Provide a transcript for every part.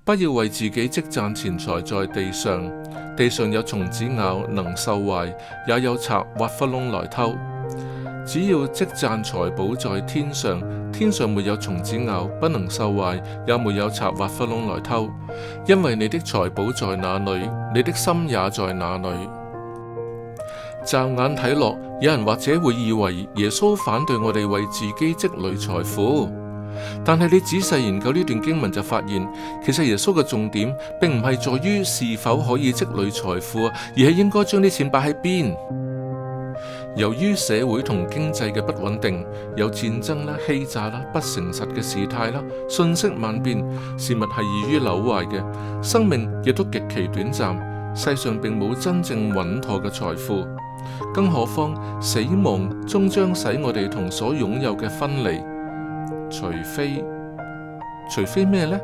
不要為自己積攢錢財在地上，地上有蟲子咬，能受壞，也有賊挖窟窿來偷。只要積攢財寶在天上，天上沒有蟲子咬，不能受壞，也沒有賊挖窟窿來偷。因為你的財寶在哪裏，你的心也在哪裏。驟眼睇落，有人或者會以為耶穌反對我哋為自己積累財富，但係你仔細研究呢段經文就發現，其實耶穌嘅重點並唔係在於是否可以積累財富，而係應該將啲錢擺喺邊。由於社會同經濟嘅不穩定，有戰爭啦、欺詐啦、不誠實嘅事態啦，瞬息萬變，事物係易於朽壞嘅，生命亦都極其短暫。世上並冇真正穩妥嘅財富，更何況死亡終將使我哋同所擁有嘅分離。除非咩呢？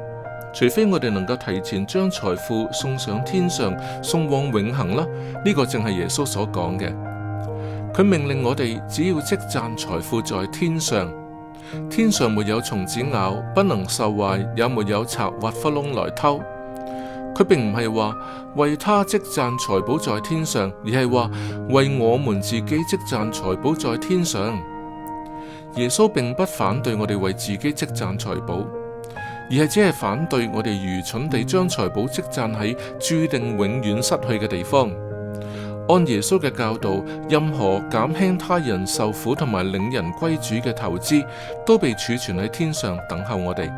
除非我哋能夠提前將財富送上天上，送往永恆啦。呢個正係耶穌所講嘅。佢命令我哋只要積攢財富在天上，天上沒有蟲子咬，不能受壞，也沒有賊挖窟窿來偷。佢並唔係話為他積攢財寶在天上，而係話為我們自己積攢財寶在天上。耶穌並不反對我哋為自己積攢財寶，而係只係反對我哋愚蠢地將財寶積攢喺注定永遠失去嘅地方。按耶穌嘅教導，任何減輕他人受苦同埋領人歸主嘅投資，都被儲存喺天上等候我哋。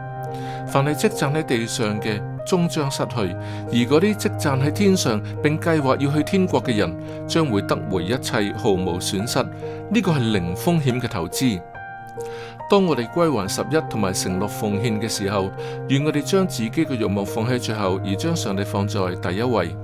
凡係積攢喺地上嘅，終將失去；而嗰啲積攢喺天上並計劃要去天國嘅人，將會得回一切，毫無損失。呢個係零風險嘅投資。當我哋歸還11同埋承諾奉獻嘅時候，願我哋將自己嘅慾望放喺最後，而將上帝放在第一位。